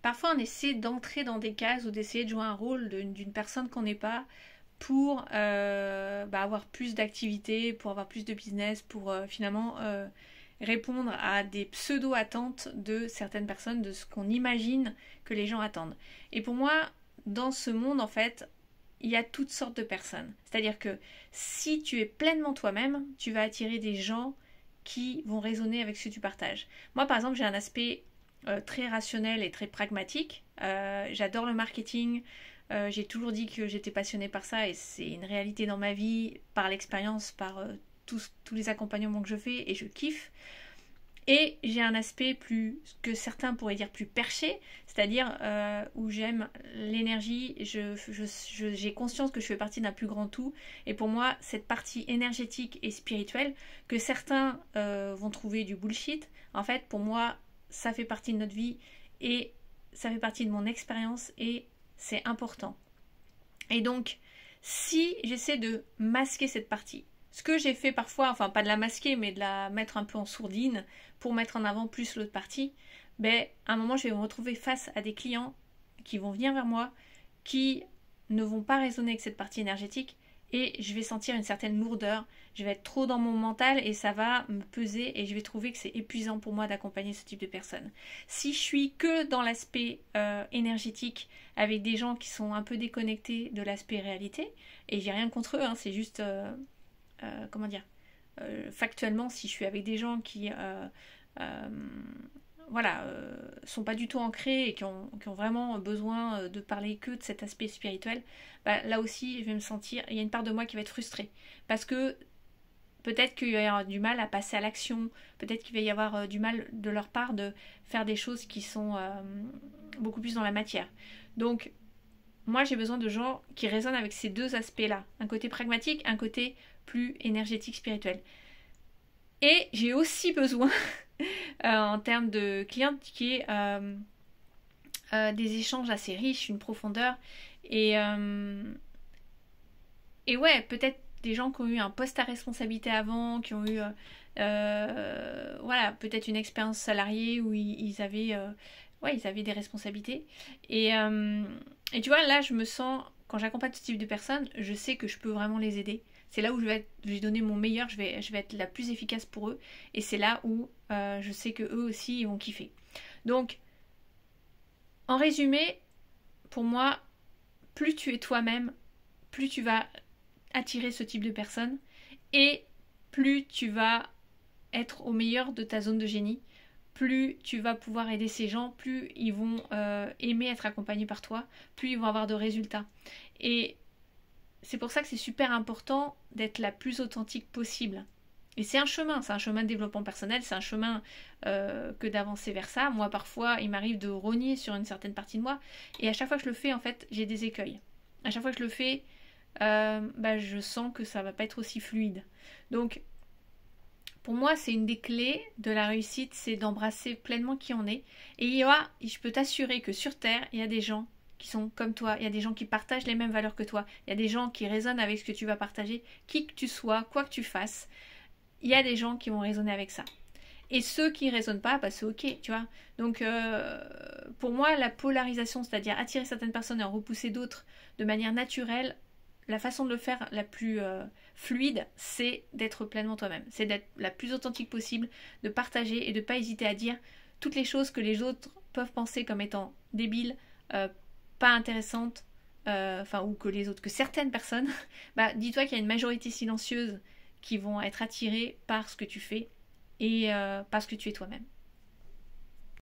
parfois on essaie d'entrer dans des cases ou d'essayer de jouer un rôle d'une personne qu'on n'est pas pour avoir plus d'activités, pour avoir plus de business, pour finalement répondre à des pseudo-attentes de certaines personnes, de ce qu'on imagine que les gens attendent. Et pour moi, dans ce monde, en fait, il y a toutes sortes de personnes. C'est-à-dire que si tu es pleinement toi-même, tu vas attirer des gens qui vont résonner avec ce que tu partages. Moi, par exemple, j'ai un aspect très rationnel et très pragmatique. J'adore le marketing. J'ai toujours dit que j'étais passionnée par ça et c'est une réalité dans ma vie, par l'expérience, par tous les accompagnements que je fais et je kiffe. Et j'ai un aspect plus, que certains pourraient dire plus perché, c'est-à-dire où j'aime l'énergie, j'ai conscience que je fais partie d'un plus grand tout. Et pour moi, cette partie énergétique et spirituelle, que certains vont trouver du bullshit, en fait, pour moi, ça fait partie de notre vie et ça fait partie de mon expérience et c'est important. Et donc, si j'essaie de masquer cette partie, ce que j'ai fait parfois, enfin pas de la masquer, mais de la mettre un peu en sourdine pour mettre en avant plus l'autre partie, à un moment je vais me retrouver face à des clients qui vont venir vers moi, qui ne vont pas résonner avec cette partie énergétique et je vais sentir une certaine lourdeur, je vais être trop dans mon mental et ça va me peser et je vais trouver que c'est épuisant pour moi d'accompagner ce type de personnes. Si je suis que dans l'aspect énergétique avec des gens qui sont un peu déconnectés de l'aspect réalité, et j'ai rien contre eux, hein, c'est juste... factuellement, si je suis avec des gens qui sont pas du tout ancrés et qui ont vraiment besoin de parler que de cet aspect spirituel, là aussi je vais me sentir, il y a une part de moi qui va être frustrée parce que peut-être qu'il va y avoir du mal à passer à l'action, peut-être qu'il va y avoir du mal de leur part de faire des choses qui sont beaucoup plus dans la matière. Donc moi j'ai besoin de gens qui résonnent avec ces deux aspects-là, un côté pragmatique, un côté plus énergétique, spirituel. Et j'ai aussi besoin, en termes de clientes, qui est des échanges assez riches, une profondeur. Et ouais, peut-être des gens qui ont eu un poste à responsabilité avant, qui ont eu peut-être une expérience salariée où ils avaient des responsabilités. Et tu vois, là, je me sens, quand j'accompagne ce type de personnes, je sais que je peux vraiment les aider. C'est là où je vais donner mon meilleur, je vais être la plus efficace pour eux. Et c'est là où je sais que eux aussi, ils vont kiffer. Donc, en résumé, pour moi, plus tu es toi-même, plus tu vas attirer ce type de personnes et plus tu vas être au meilleur de ta zone de génie, plus tu vas pouvoir aider ces gens, plus ils vont aimer être accompagnés par toi, plus ils vont avoir de résultats. Et c'est pour ça que c'est super important d'être la plus authentique possible. Et c'est un chemin de développement personnel, c'est un chemin que d'avancer vers ça. Moi, parfois, il m'arrive de rogner sur une certaine partie de moi, et à chaque fois que je le fais, en fait, j'ai des écueils. À chaque fois que je le fais, je sens que ça va pas être aussi fluide. Donc, pour moi, c'est une des clés de la réussite, c'est d'embrasser pleinement qui on est. Et je peux t'assurer que sur Terre, il y a des gens qui sont comme toi, il y a des gens qui partagent les mêmes valeurs que toi, il y a des gens qui résonnent avec ce que tu vas partager, qui que tu sois, quoi que tu fasses, il y a des gens qui vont résonner avec ça. Et ceux qui ne résonnent pas, c'est ok, tu vois. Donc, pour moi, la polarisation, c'est-à-dire attirer certaines personnes et en repousser d'autres de manière naturelle, la façon de le faire la plus fluide, c'est d'être pleinement toi-même. C'est d'être la plus authentique possible, de partager et de ne pas hésiter à dire toutes les choses que les autres peuvent penser comme étant débiles, pas intéressantes, ou que certaines personnes, dis-toi qu'il y a une majorité silencieuse qui vont être attirées par ce que tu fais et parce que tu es toi-même.